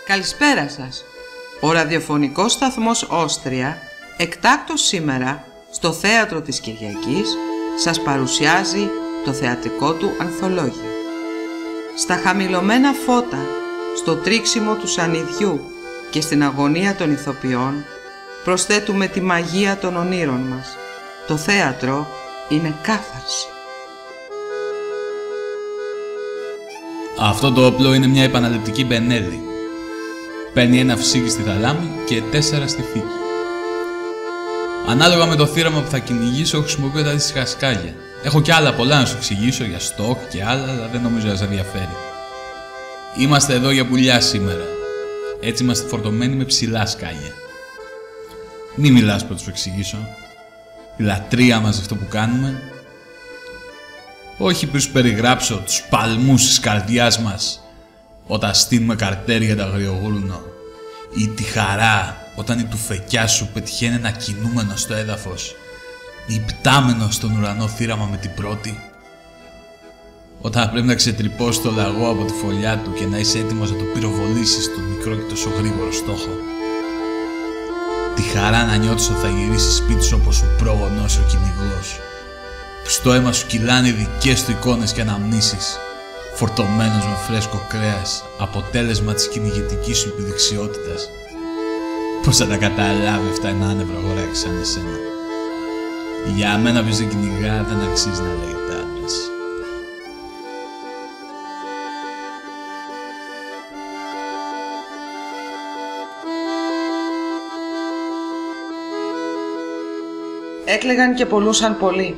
Καλησπέρα σας. Ο ραδιοφωνικός σταθμός Όστρια, εκτάκτως σήμερα, στο Θέατρο της Κυριακής, σας παρουσιάζει το θεατρικό του ανθολόγιο. Στα χαμηλωμένα φώτα, στο τρίξιμο του σανιδιού και στην αγωνία των ηθοποιών, προσθέτουμε τη μαγεία των ονείρων μας. Το θέατρο είναι κάθαρση. Αυτό το όπλο είναι μια επαναληπτική μπενέδη. Παίρνει ένα φυσίκι στη θαλάμη και 4 στη θήκη. Ανάλογα με το θύραμα που θα κυνηγήσω, χρησιμοποιώ τα αντίστοιχα σκάλια. Έχω κι άλλα πολλά να σου εξηγήσω για στόχ και άλλα, αλλά δεν νομίζω να σε ενδιαφέρει. Είμαστε εδώ για πουλιά σήμερα. Έτσι είμαστε φορτωμένοι με ψηλά σκάλια. Μη μιλάς που θα σου εξηγήσω. Η λατρεία μας αυτό που κάνουμε. Όχι πριν σου περιγράψω τους παλμούς της καρδιάς μας όταν στείνουμε καρτέρι για τα αγριογούρνο, ή τη χαρά όταν η τουφεκιά σου πετυχαίνει ένα κινούμενο στο έδαφος ή πτάμενο στον ουρανό θύραμα με την πρώτη, όταν πρέπει να ξετρυπώσεις το λαγό από τη φωλιά του και να είσαι έτοιμος να το πυροβολήσεις τον μικρό και τόσο γρήγορο στόχο, τη χαρά να νιώθεις ότι θα γυρίσεις σπίτι σου όπως ο πρόγονός ο κυνηγός, που στο αίμα σου κυλάνε οι δικές του εικόνες και αναμνήσεις, φορτωμένος με φρέσκο κρέας, αποτέλεσμα της κυνηγητικής σου επιδεξιότητας. Πώς θα τα καταλάβει αυτά ένα άνευρο αγοράκι σαν εσένα? Για μένα ποιος δεν κυνηγά δεν αξίζει να λέγεται άντρας. Έκλαιγαν και πολλούσαν πολύ.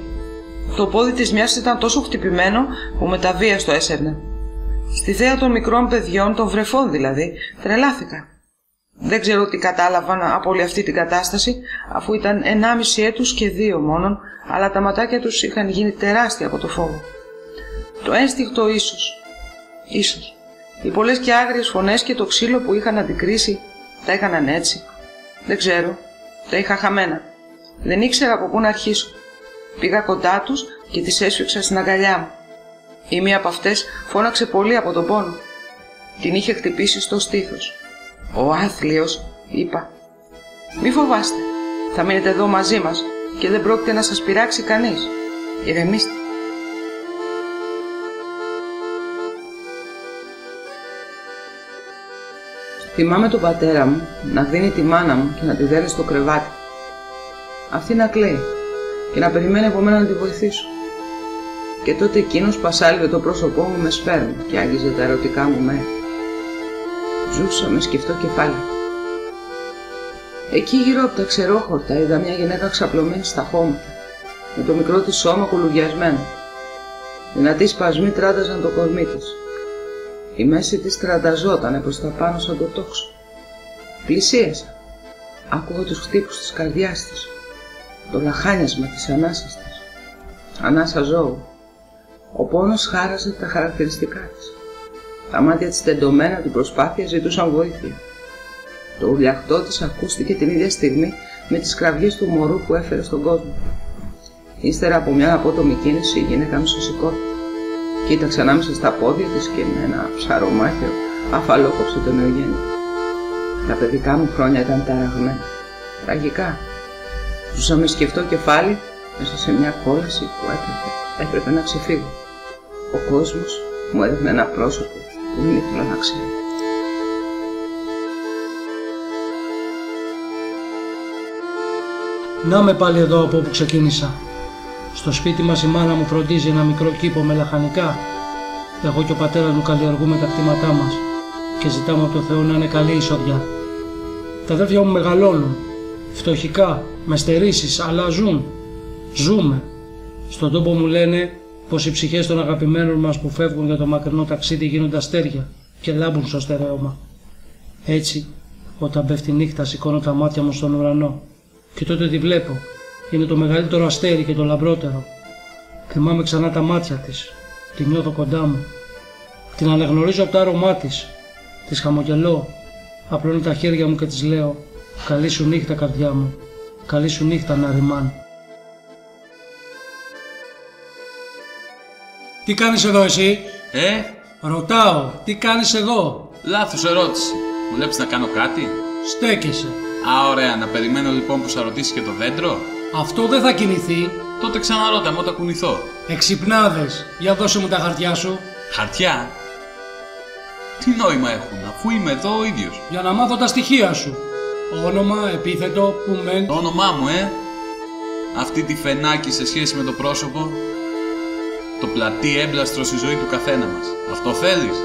Το πόδι της μιας ήταν τόσο χτυπημένο που με τα βίας το έσαιρνε. Στη θέα των μικρών παιδιών, των βρεφών δηλαδή, τρελάθηκα. Δεν ξέρω τι κατάλαβαν από όλη αυτή την κατάσταση, αφού ήταν 1,5 έτους και 2 μόνον, αλλά τα ματάκια τους είχαν γίνει τεράστια από το φόβο. Το ένστικτο ίσως. Οι πολλές και άγριες φωνές και το ξύλο που είχαν αντικρίσει, τα έκαναν έτσι. Δεν ξέρω, τα είχα χαμένα. Δεν ήξερα από πού να αρχίσω. Πήγα κοντά τους και τις έσφιξα στην αγκαλιά μου. Η μία από αυτές φώναξε πολύ από τον πόνο. Την είχε χτυπήσει στο στήθος. «Ο άθλιος», είπα. «Μη φοβάστε, θα μείνετε εδώ μαζί μας και δεν πρόκειται να σας πειράξει κανείς. Ηρεμήστε». Θυμάμαι τον πατέρα μου να δίνει τη μάνα μου και να τη δέρνει στο κρεβάτι. Αυτή να κλαίει και να περιμένει από μένα να τη βοηθήσω. Και τότε εκείνος πασάλιβε το πρόσωπό μου με σπέρμα και άγγιζε τα ερωτικά μου μέρη. Ζούσα με σκυφτό κεφάλι. Εκεί γύρω από τα ξερόχορτα είδα μια γυναίκα ξαπλωμένη στα χώματα, με το μικρό της σώμα κουλουριασμένο. Δυνατοί σπασμοί τράνταζαν το κορμί της. Η μέση της τρανταζότανε προς τα πάνω σαν το τόξο. Πλησίασα. Άκουγα τους χτύπους της καρδιάς της, το λαχάνιασμα της ανάσας της. Ανάσα ζώου. Ο πόνος χάραζε τα χαρακτηριστικά της. Τα μάτια της τεντωμένα την προσπάθεια ζητούσαν βοήθεια. Το ουρλιαχτό της ακούστηκε την ίδια στιγμή με τις κραυγές του μωρού που έφερε στον κόσμο. Ύστερα από μια απότομη κίνηση η γυναίκα μισοσηκώθηκε. Κοίταξε ανάμεσα στα πόδια της και με ένα ψαρομάχιο αφαλόκοψε τον νεογέννητο. Τα παιδικά μου χρόνια ήταν ταραγμένα. Τραγικά. Ζούσα με σκεφτό κεφάλι μέσα σε μια κόλαση που έπρεπε να ξεφύγω. Ο κόσμος μου έδειχνε ένα πρόσωπο που δεν ήθελα να ξέρω. Να με πάλι εδώ από όπου ξεκίνησα. Στο σπίτι μας η μάνα μου φροντίζει ένα μικρό κήπο με λαχανικά. Εγώ και ο πατέρας μου καλλιεργούμε τα κτήματά μας και ζητάμε από το Θεό να είναι καλή η εισοδιά. Τα αδέρφια μου μεγαλώνουν, φτωχικά, με στερήσεις, αλλά ζούμε. Στον τόπο μου λένε πως οι ψυχές των αγαπημένων μας που φεύγουν για το μακρινό ταξίδι γίνονται αστέρια και λάμπουν στο στερέωμα. Έτσι, όταν πέφτει νύχτα σηκώνω τα μάτια μου στον ουρανό και τότε τη βλέπω. Είναι το μεγαλύτερο αστέρι και το λαμπρότερο. Θυμάμαι ξανά τα μάτια της, τη νιώθω κοντά μου. Την αναγνωρίζω από το άρωμά της. Της χαμογελώ, απλώνω τα χέρια μου και της λέω «Καλή σου νύχτα καρδιά μου, καλή σου νύχτα Ναριμάν». Τι κάνεις εδώ εσύ? Ρωτάω, τι κάνεις εδώ? λάθος ερώτηση. Μου βλέπεις να κάνω κάτι? Στέκεσαι. Α, ωραία. Να περιμένω λοιπόν που θα ρωτήσει και το δέντρο. Αυτό δεν θα κινηθεί. Τότε ξαναρώτα μου όταν κουνηθώ. Εξυπνάδες. Για δώσε μου τα χαρτιά σου. Χαρτιά? Τι νόημα έχουν, αφού είμαι εδώ ο ίδιος? Για να μάθω τα στοιχεία σου. Όνομα, επίθετο, που μεν. Το όνομά μου, αυτή τη φενάκι σε σχέση με το πρόσωπο. Το πλατή έμπλαστρο στη ζωή του καθένα μας. Αυτό θέλεις?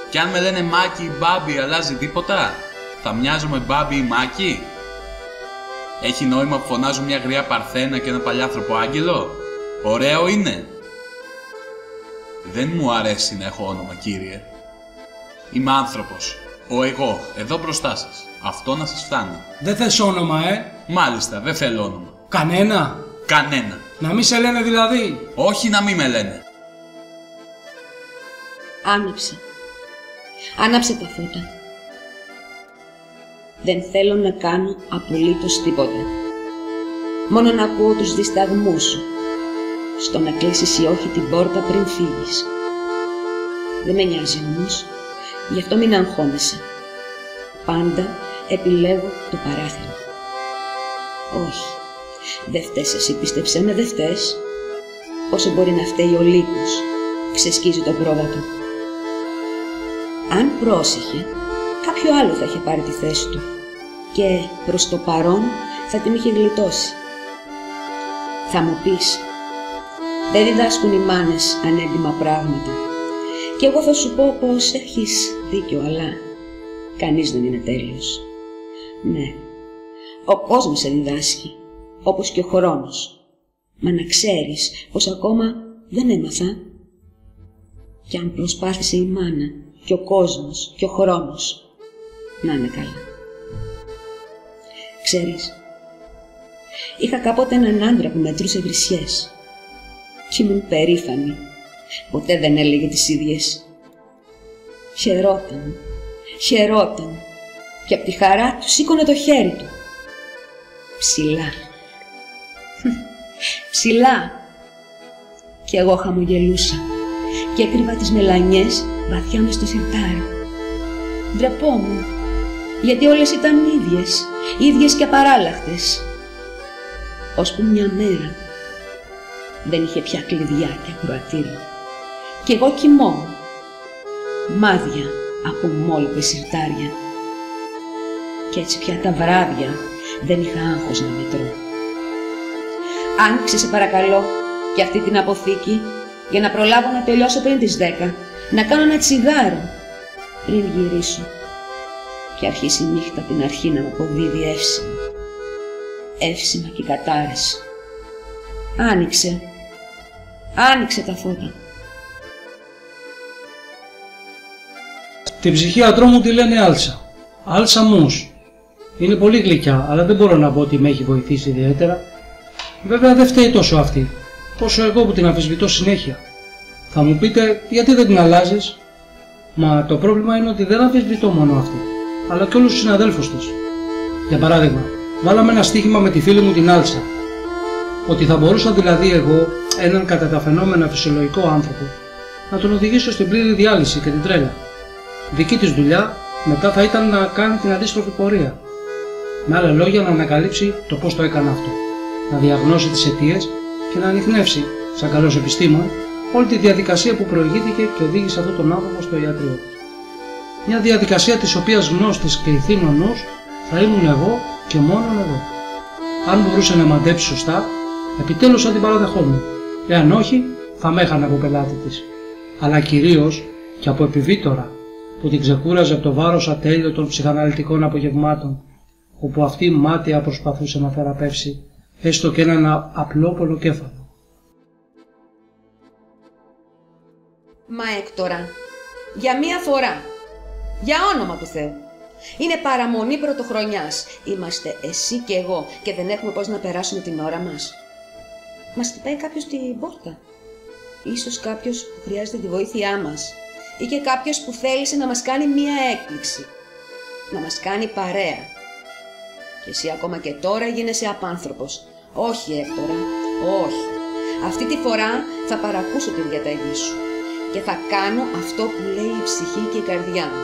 Κι αν με λένε Μάκη ή Μπάμπη, αλλάζει τίποτα? Θα μοιάζομαι Μπάμπη ή Μάκη? Έχει νόημα που φωνάζω μια γριά παρθένα και ένα παλιάνθρωπο άγγελο? Ωραίο είναι? Δεν μου αρέσει να έχω όνομα, κύριε. Είμαι άνθρωπος. Ο εγώ, εδώ μπροστά σας. Αυτό να σας φτάνει. Δεν θες όνομα, Μάλιστα, δεν θέλω όνομα. Κανένα? Κανένα. Να μη σε λένε δηλαδή? Όχι να μη με λένε. Άναψε. Άναψε τα φώτα. Δεν θέλω να κάνω απολύτως τίποτα. Μόνο να ακούω τους δισταγμούς σου. Στο να κλείσεις ή όχι την πόρτα πριν φύγεις. Δεν με νοιάζει όμως. Γι' αυτό μην αγχώνεσαι. Πάντα επιλέγω το παράθυρο. Όχι. Δεν φταίς εσύ, πίστεψέ με, δεν φταίς. Όσο μπορεί να φταίει ο λύκος, ξεσκίζει το πρόβατο. Αν πρόσεχε, κάποιο άλλο θα είχε πάρει τη θέση του και προς το παρόν θα την είχε γλιτώσει. Θα μου πεις, δεν διδάσκουν οι μάνες ανέντιμα πράγματα και εγώ θα σου πω πως έχεις δίκιο, αλλά κανείς δεν είναι τέλειος. Ναι, ο κόσμος σε διδάσκει, όπως και ο χρόνος. Μα να ξέρεις πως ακόμα δεν έμαθα. Κι αν προσπάθησε η μάνα και ο κόσμος και ο χρόνος, να είναι καλά. Ξέρεις, είχα κάποτε έναν άντρα που μετρούσε βρισιές κι ήμουν περήφανη. Ποτέ δεν έλεγε τις ίδιες. Χαιρόταν και απ' τη χαρά του σήκωνε το χέρι του. Ψηλά. Κι εγώ χαμογελούσα και έκρυβα τις μελανιές βαθιά μες στο σιρτάρι. Ντρεπόμουν, γιατί όλες ήταν ίδιες και απαράλλαχτες. Ώσπου μια μέρα δεν είχε πια κλειδιά και ακροατήριο κι εγώ κοιμόμουν, μάδια από μόλπες σιρτάρια. Κι έτσι πια τα βράδια δεν είχα άγχος να μετρώ. Άνοιξε σε παρακαλώ και αυτή την αποθήκη για να προλάβω να τελειώσω πριν τις 10, να κάνω ένα τσιγάρο πριν γυρίσω και αρχίσει η νύχτα την αρχή να μου αποδίδει εύσημα και κατάρρεση. Άνοιξε τα φώτα. Την ψυχίατρό μου τη λένε Άλσα. Άλσα Μους. Είναι πολύ γλυκιά, αλλά δεν μπορώ να πω ότι με έχει βοηθήσει ιδιαίτερα. Βέβαια δεν φταίει τόσο αυτή, όσο εγώ που την αμφισβητώ συνέχεια. Θα μου πείτε, γιατί δεν την αλλάζεις? Μα το πρόβλημα είναι ότι δεν αμφισβητώ μόνο αυτή, αλλά και όλους τους συναδέλφους της. Για παράδειγμα, βάλαμε ένα στοίχημα με τη φίλη μου την Άλσα. Ότι θα μπορούσα δηλαδή εγώ, έναν κατά τα φαινόμενα φυσιολογικό άνθρωπο, να τον οδηγήσω στην πλήρη διάλυση και την τρέλα. Δική της δουλειά μετά θα ήταν να κάνει την αντίστροφη πορεία. Με άλλα λόγια, να ανακαλύψει το πώς το έκανε αυτό. Να διαγνώσει τις αιτίες και να ανιχνεύσει, σαν καλός επιστήμον, όλη τη διαδικασία που προηγήθηκε και οδήγησε αυτόν τον άνθρωπο στο ιατρείο. Μια διαδικασία της οποίας γνώστης και ηθήνων νους θα ήμουν εγώ και μόνον εγώ. Αν μπορούσε να μαντέψει σωστά, επιτέλους θα την παραδεχόμουν. Εάν όχι, θα με έχανε από πελάτη της. Αλλά κυρίως και από επιβίτορα που την ξεκούραζε από το βάρος ατέλειωτων ψυχαναλυτικών απογευμάτων, όπου αυτή μάταια προσπαθούσε να θεραπεύσει έστω και έναν απλό πονοκέφαλο. Μα Έκτορα, για μία φορά, για όνομα του Θεού, είναι παραμονή πρωτοχρονιάς. Είμαστε εσύ και εγώ και δεν έχουμε πώς να περάσουμε την ώρα μας. Μας χτυπάει κάποιος την πόρτα. Ίσως κάποιος που χρειάζεται τη βοήθειά μας. Ή και κάποιος που θέλησε να μας κάνει μία έκπληξη. Να μας κάνει παρέα. Και εσύ ακόμα και τώρα γίνεσαι απάνθρωπος. Όχι, Έκτορα, όχι. Αυτή τη φορά θα παρακούσω τη διαταγή σου και θα κάνω αυτό που λέει η ψυχή και η καρδιά μου.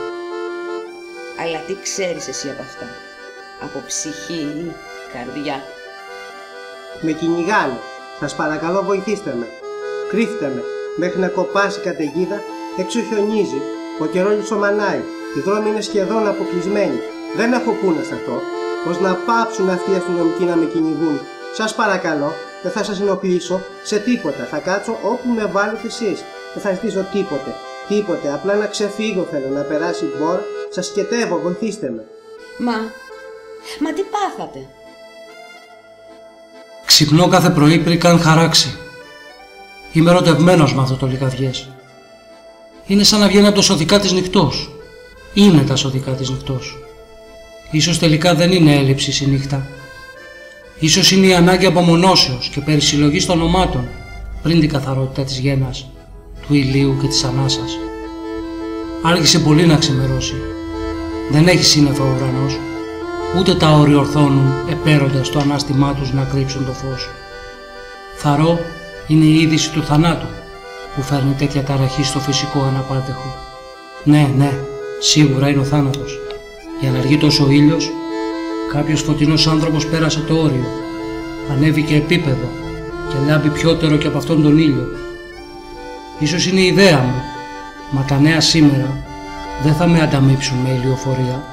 Αλλά τι ξέρεις εσύ από αυτά? Από ψυχή ή καρδιά? Με κυνηγάνε. Σας παρακαλώ βοηθήστε με. Κρύφτε με. Μέχρι να κοπάσει η καταιγίδα, έξω χιονίζει. Ο καιρός λιψομανάει. Οι δρόμοι είναι σχεδόν αποκλεισμένοι. Δεν έχω πού να σταθώ. Πώς να πάψουν αυτοί οι αστυνομικοί να με κυνηγούν? Σας παρακαλώ, δεν θα σας ενοχλήσω σε τίποτα. Θα κάτσω όπου με βάλετε εσείς. Δεν θα ζητήσω τίποτε. Τίποτε. Απλά να ξεφύγω θέλω, να περάσει η μπόρα. Σας σκετεύω, βοηθήστε με. Μα τι πάθατε? Ξυπνώ κάθε πρωί πριν καν χαράξει. Είμαι ερωτευμένος με αυτό το λικαδιές. Είναι σαν να βγαίνει από το σωδικά της νυχτός. Είναι τα σωδικά της νυχτός. Ίσως τελικά δεν είναι έλλειψη η νύχτα. Ίσως είναι η ανάγκη απομονώσεως και περισυλλογής των ονομάτων πριν την καθαρότητα της γένας, του ηλίου και της ανάσας. Άργησε πολύ να ξημερώσει. Δεν έχει σύννεφα ο ουρανός, ούτε τα όρη ορθώνουν επέροντας το ανάστημά τους να κρύψουν το φως. Θαρώ είναι η είδηση του θανάτου που φέρνει τέτοια ταραχή στο φυσικό αναπάντεχο. Ναι, σίγουρα είναι ο θάνατος. Για να αργεί τόσο ο ήλιος, κάποιος φωτεινός άνθρωπος πέρασε το όριο, ανέβηκε επίπεδο και λάμπει πιότερο και από αυτόν τον ήλιο. Ίσως είναι η ιδέα μου, μα τα νέα σήμερα δεν θα με ανταμείψουν με ηλιοφορία.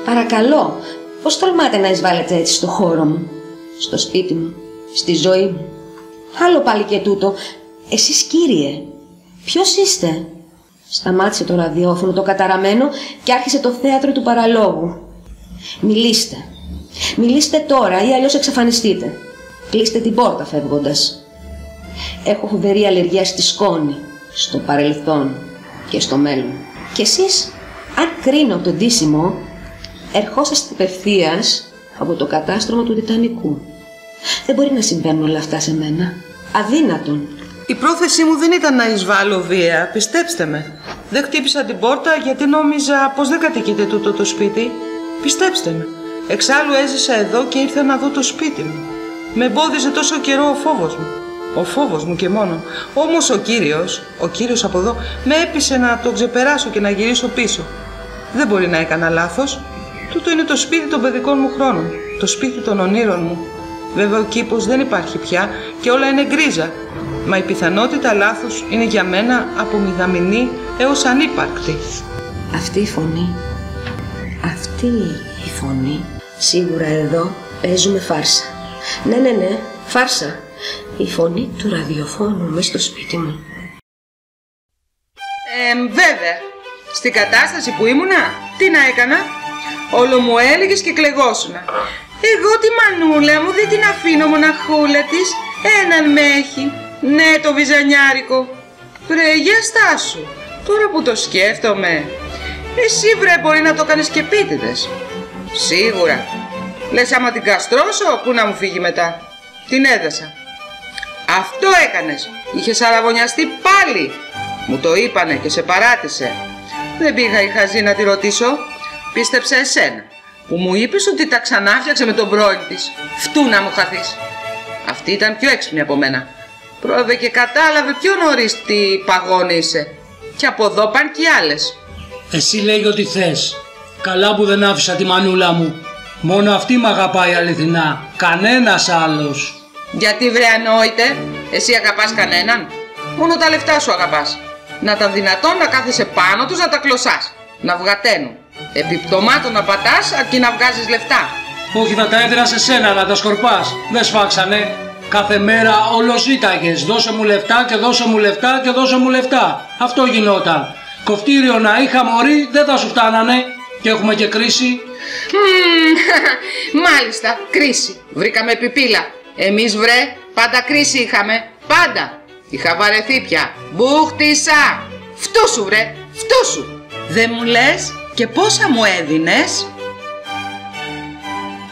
Παρακαλώ, πώς τολμάτε να εισβάλλετε έτσι στο χώρο μου, στο σπίτι μου, στη ζωή μου? Άλλο πάλι και τούτο. Εσείς, κύριε, ποιος είστε? Σταμάτησε το ραδιόφωνο το καταραμένο και άρχισε το θέατρο του παραλόγου. Μιλήστε τώρα ή αλλιώς εξαφανιστείτε. Κλείστε την πόρτα φεύγοντας. Έχω φοβερή αλλεργία στη σκόνη, στο παρελθόν και στο μέλλον. Και εσείς, αν κρίνω το ντύσιμο, ερχόσαστε απευθείας από το κατάστρωμα του Τιτανικού. Δεν μπορεί να συμβαίνουν όλα αυτά σε μένα. Αδύνατον. Η πρόθεσή μου δεν ήταν να εισβάλλω βία, πιστέψτε με. Δεν χτύπησα την πόρτα γιατί νόμιζα πως δεν κατοικείται τούτο το σπίτι. Πιστέψτε με. Εξάλλου έζησα εδώ και ήρθα να δω το σπίτι μου. Με εμπόδιζε τόσο καιρό ο φόβος μου. Ο φόβος μου και μόνο. Όμως ο κύριος από εδώ, με έπεισε να το ξεπεράσω και να γυρίσω πίσω. Δεν μπορεί να έκανα λάθος. Τούτο είναι το σπίτι των παιδικών μου χρόνων. Το σπίτι των ονείρων μου. Βέβαια ο κήπος δεν υπάρχει πια και όλα είναι γκρίζα. Μα η πιθανότητα λάθους είναι για μένα από μηδαμινή έως ανύπαρκτη. Αυτή η φωνή. Σίγουρα εδώ παίζουμε φάρσα. Ναι, φάρσα. Η φωνή του ραδιοφώνου μες στο σπίτι μου. Βέβαια. Στην κατάσταση που ήμουνα, τι να έκανα? Όλο μου έλεγες και κλεγόσουνα. Εγώ τη μανούλα μου δεν την αφήνω μοναχούλα της. Έναν με έχει. Ναι, το βυζανιάρικο. Βρε, για στάσου. Τώρα που το σκέφτομαι. Εσύ βρε μπορεί να το κάνεις και επίτηδες. Σίγουρα. Λες άμα την καστρώσω, πού να μου φύγει μετά? Την έδασα. Αυτό έκανες. Είχες αραβωνιαστεί πάλι. Μου το είπανε και σε παράτησε. Δεν πήγα η χαζή να τη ρωτήσω. Πίστεψα εσένα που μου είπες ότι τα ξανάφτιαξε με τον πρώην της. Φτού να μου χαθείς. Αυτή ήταν πιο έξυπνη από μένα. Πρόβε και κατάλαβε πιο νωρίς τι παγώνη είσαι. Και από εδώ πάνε κι άλλες. Εσύ λέγει ότι θες. Καλά που δεν άφησα τη μανούλα μου. Μόνο αυτή μ' αγαπάει αληθινά. Κανένας άλλος. Γιατί βρε ανόητε, εσύ αγαπάς κανέναν? Μόνο τα λεφτά σου αγαπάς. Να ήταν δυνατόν να κάθεσαι πάνω τους να τα κλωσάς. Να βγαταίνουν. Επιπτωμάτων να πατάς αρκεί να βγάζεις λεφτά. Όχι, θα τα έδινα σε σένα να τα σκορπάς. Δεν σφάξανε. Κάθε μέρα όλο ζήταγες. Δώσε μου λεφτά και δώσε μου λεφτά και δώσε μου λεφτά. Αυτό γινόταν. Κοφτήριο να είχα μωρή δεν θα σου φτάνανε. Και έχουμε και κρίση. Μάλιστα, κρίση. Βρήκαμε πιπίλα. Εμείς βρε, πάντα κρίση είχαμε. Πάντα. Είχα βαρεθεί πια. Μπούχτισα. Φτού σου βρε, φτού σου. Δεν μου λες και πόσα μου έδινες?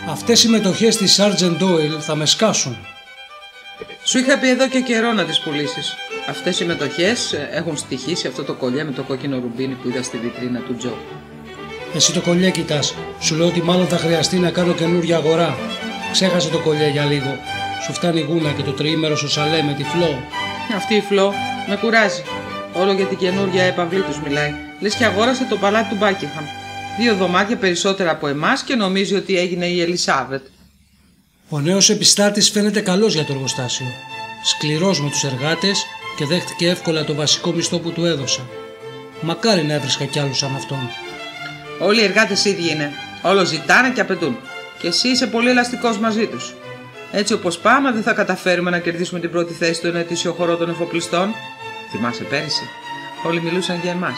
Αυτές οι μετοχές της Sergeant Doyle θα με σκάσουν. Σου είχα πει εδώ και καιρό να τις πουλήσεις. Αυτές οι μετοχές έχουν στοιχήσει αυτό το κολλιέ με το κόκκινο ρουμπίνι που είδα στη βιτρίνα του Τζο. Εσύ το κολλιέ κοιτάς. Σου λέω ότι μάλλον θα χρειαστεί να κάνω καινούργια αγορά. Ξέχασε το κολλιέ για λίγο. Σου φτάνει η γούνα και το τριήμερο στο σαλέ με τη Φλό. Αυτή η Φλό με κουράζει. Όλο για την καινούργια έπαυλή τους μιλάει. Λες και αγόρασε το παλάτι του Μπάκιγχαμ. 2 δωμάτια περισσότερα από εμάς και νομίζει ότι έγινε η Ελισάβετ. Ο νέος επιστάτης φαίνεται καλός για το εργοστάσιο. Σκληρός με τους εργάτες και δέχτηκε εύκολα το βασικό μισθό που του έδωσα. Μακάρι να έβρισκα κι άλλους σαν αυτόν. Όλοι οι εργάτες ίδιοι είναι. Όλο ζητάνε και απαιτούν. Και εσύ είσαι πολύ ελαστικός μαζί τους. Έτσι όπως πάμε, δεν θα καταφέρουμε να κερδίσουμε την πρώτη θέση στον ετήσιο χορό των εφοπλιστών. Θυμάσαι πέρυσι, όλοι μιλούσαν για εμάς.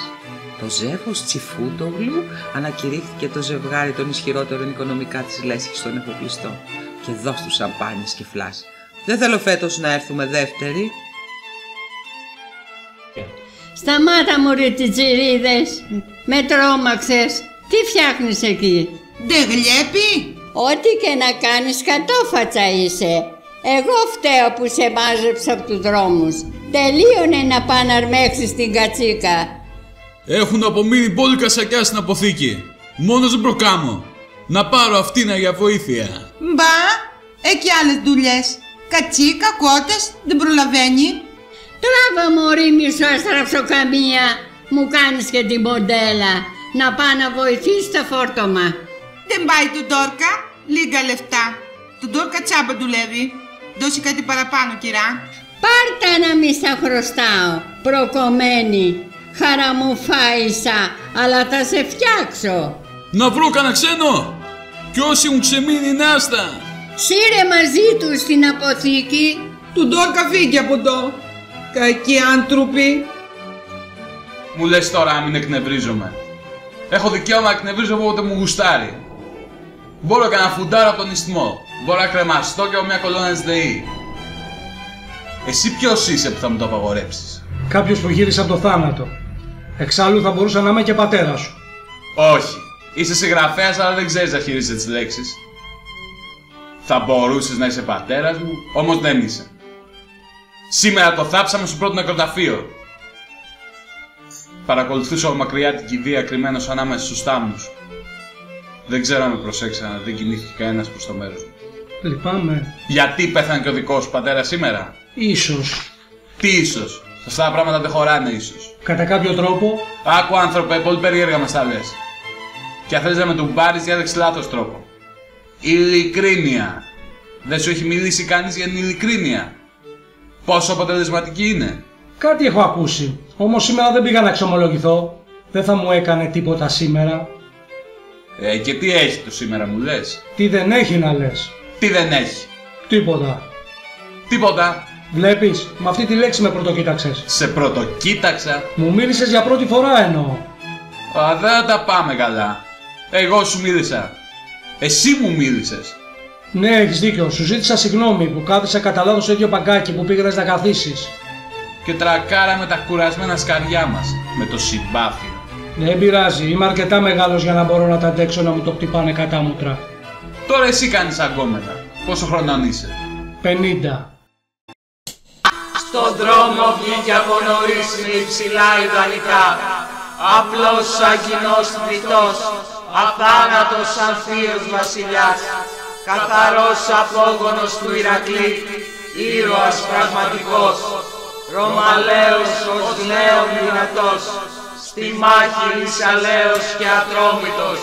Το Ζεύος Τσιφούντογλου ανακηρύχθηκε το ζευγάρι των ισχυρότερων οικονομικά της λέσχης των εφοπλιστών. Και δώσ' τους σαμπάνιες και φλάς. Δεν θέλω φέτος να έρθουμε δεύτεροι. Σταμάτα μου ρε τσιτσιρίδες, με τρόμαξες. Τι φτιάχνεις εκεί? Δεν γλέπει. Ό,τι και να κάνεις κατόφατσα είσαι. Εγώ φταίω που σε μάζεψα από τους δρόμους. Τελείωνε να πάνε να αρμέξεις την κατσίκα. Έχουν απομείνει πολύ κασακιά στην αποθήκη. Μόνος δεν προκάμω. Να πάρω αυτήνα για βοήθεια. Μπα, έχει άλλες δουλειές. Κατσίκα, κότες, δεν προλαβαίνει. Τράβα μωρή μισό καμία. Μου κάνεις και την μοντέλα. Να πάω να βοηθήσεις το φόρτωμα. Δεν πάει του Ντόρκα, λίγα λεφτά. Του Ντόρκα τσάμπα δουλεύει. Δώσει κάτι παραπάνω, κυρά. Πάρτα να μη στα χρωστάω, προκομμένη. Χαραμουφάισα, αλλά θα σε φτιάξω. Να βρω κανένα ξένο. Κι όσοι έχουν ξεμείνει να άστα. Σύρε μαζί του στην αποθήκη. Του Ντόρκα φύγει από εδώ. Κακοί άνθρωποι. Μου λες τώρα να μην εκνευρίζομαι. Έχω δικαίωμα να εκνευρίζω όποτε μου γουστάρει. Μπορώ και να φουντάρω από τον ιστιμό. Μπορώ να κρεμαστώ και από μια κολόνα ΔΕΗ. Εσύ ποιος είσαι που θα μου το απαγορέψεις? Κάποιος που γύρισε από το θάνατο. Εξάλλου θα μπορούσα να είμαι και πατέρα σου. Όχι. Είσαι συγγραφέας αλλά δεν ξέρεις να χειρίζεσαι τις λέξεις. Θα μπορούσες να είσαι πατέρας μου, όμως δεν είσαι. Σήμερα το θάψαμε στο πρώτο νεκροταφείο. Παρακολουθούσα από μακριά την κηδεία κρυμμένος ανάμεσα στους θάμνους. Δεν ξέρω αν με προσέξα, δεν κινήθηκε κανένας προς το μέρος μου. Λυπάμαι. Γιατί πέθανε και ο δικός σου πατέρας σήμερα? Ίσως. Τι ίσως? Αυτά τα πράγματα δεν χωράνε ίσως. Κατά κάποιο τρόπο. Άκου άνθρωπε, πολύ περίεργα μας τα λες. Και αν θέλεις να με τον πάρεις, διάδεξε λάθος τρόπο. Ειλικρίνεια. Δεν σου έχει μιλήσει κανείς για την ειλικρίνεια? Πόσο αποτελεσματική είναι? Κάτι έχω ακούσει. Όμως σήμερα δεν πήγα να εξομολογηθώ. Δεν θα μου έκανε τίποτα σήμερα. Και τι έχει το σήμερα μου λες? Τι δεν έχει να λες? Τι δεν έχει? Τίποτα. Τίποτα. Βλέπεις, με αυτή τη λέξη με πρωτοκοίταξες. Σε πρωτοκοίταξα? Μου μίλησες για πρώτη φορά εννοώ. Δεν τα πάμε καλά. Εγώ σου μίλησα. Εσύ μου μίλησες. Ναι, έχεις δίκιο. Σου ζήτησα συγγνώμη που κάθισα κατά λάθος στο ίδιο παγκάκι που πήγαινες να καθίσεις. Και τρακάραμε τα κουρασμένα σκαριά μας με το συμπάθειο. Δεν πειράζει. Είμαι αρκετά μεγάλος για να μπορώ να τα αντέξω να μου το χτυπάνε κατάμουτρα. Τώρα εσύ κάνεις αγκόμετα. Πόσο χρονών είσαι? 50. Στον δρόμο βγήκε από νωρίς με υψηλά ιδανικά. Απλός σαν κοινός θνητός, αθάνατος σαν θείος βασιλιάς. Καθαρός απόγονος του Ηρακλή, ήρωας πραγματικός. Ρωμαλαίος ως νέον δυνατός, στη μάχη Ισαλαίος και ατρόμητος.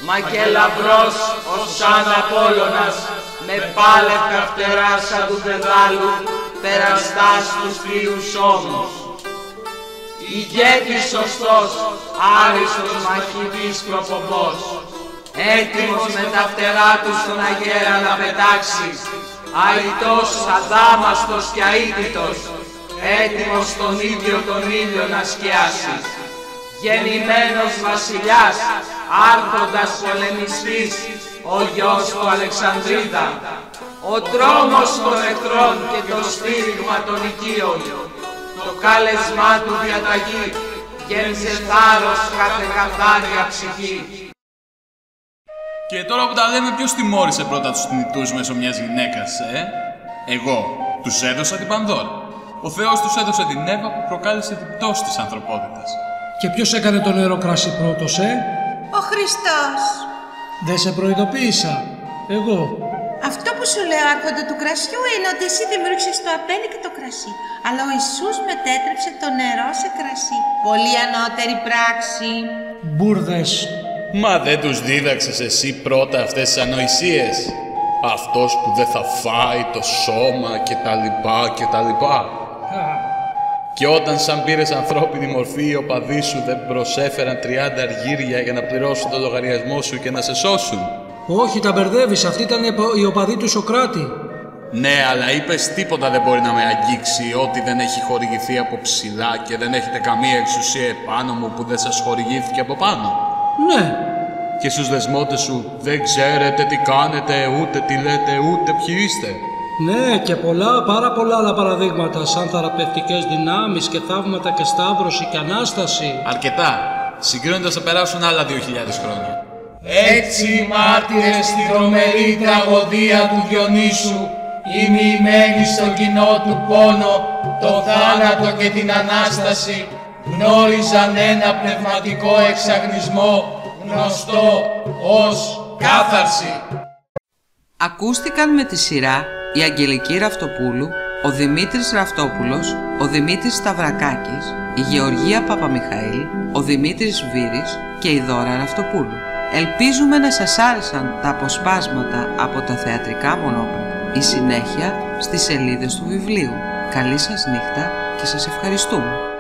Μα και λαμπρός ως σαν Απόλλωνας, με πάλευκα φτερά σαν του Δεδάλου, περαστάς τους πλοίους ώμους. Ηγέτης σωστός, άριστος μαχητής προπομπός, έτοιμος με τα φτερά του στον αγέρα να πετάξει, αητός, αδάμαστος και αίτητος, έτοιμος τον ίδιο τον ήλιο να σκιάσει. Γεννημένος βασιλιάς, άρχοντας πολεμιστής, ο γιος του Αλεξανδρίδα, ο τρόμος των εχθρών και το στήριγμα των οικείων, το κάλεσμά του διαταγή, γέμισε θάρρος κάθε καθάρια ψυχή. Και τώρα που τα λέμε, ποιος τιμώρησε πρώτα τους θνητούς μέσω μιας γυναίκας, Εγώ. Τους έδωσα την Πανδώρα. Ο Θεός τους έδωσε την Εύα που προκάλεσε την πτώση της ανθρωπότητας. Και ποιος έκανε το νερό κρασί πρώτος, Ο Χριστός. Δεν σε προειδοποίησα. Εγώ. Αυτό που σου λέω, άρχοντα του κρασιού, είναι ότι εσύ δημιούργησες το απέλι και το κρασί. Αλλά ο Ιησούς μετέτρεψε το νερό σε κρασί. Πολύ ανώτερη πράξη. Μπούρδες. Μα δεν τους δίδαξες εσύ πρώτα αυτές τις ανοησίες? Αυτός που δεν θα φάει το σώμα και τα λοιπά και τα λοιπά. Και όταν σαν πήρες ανθρώπινη μορφή, οι οπαδοί σου δεν προσέφεραν 30 αργύρια για να πληρώσουν το λογαριασμό σου και να σε σώσουν? Όχι, τα μπερδεύεις. Αυτή ήταν η οπαδή του Σοκράτη. Ναι, αλλά είπες τίποτα δεν μπορεί να με αγγίξει, ότι δεν έχει χορηγηθεί από ψηλά και δεν έχετε καμία εξουσία επάνω μου που δεν σας χορηγήθηκε από πάνω. Ναι. Και στους δεσμότες σου δεν ξέρετε τι κάνετε, ούτε τι λέτε, ούτε ποιοι είστε. Ναι, και πάρα πολλά άλλα παραδείγματα, σαν θεραπευτικές δυνάμεις και θαύματα και σταύρωση και Ανάσταση. Αρκετά. Συγκρίνοντας θα περάσουν άλλα 2.000 χρόνια. Έτσι οι μάρτυρες στη τρομερή τραγωδία του Διονύσου, οι μοιημένοι στον κοινό του πόνο, το θάνατο και την Ανάσταση, γνώριζαν ένα πνευματικό εξαγνισμό γνωστό ως κάθαρση. Ακούστηκαν με τη σειρά η Αγγελική Ραφτοπούλου, ο Δημήτρης Ραφτόπουλος, ο Δημήτρης Σταυρακάκης, η Γεωργία Παπαμιχαήλ, ο Δημήτρης Βύρης και η Δώρα Ραφτοπούλου. Ελπίζουμε να σας άρεσαν τα αποσπάσματα από τα θεατρικά μονόπλατα. Η συνέχεια στις σελίδες του βιβλίου. Καλή σας νύχτα και σας ευχαριστούμε.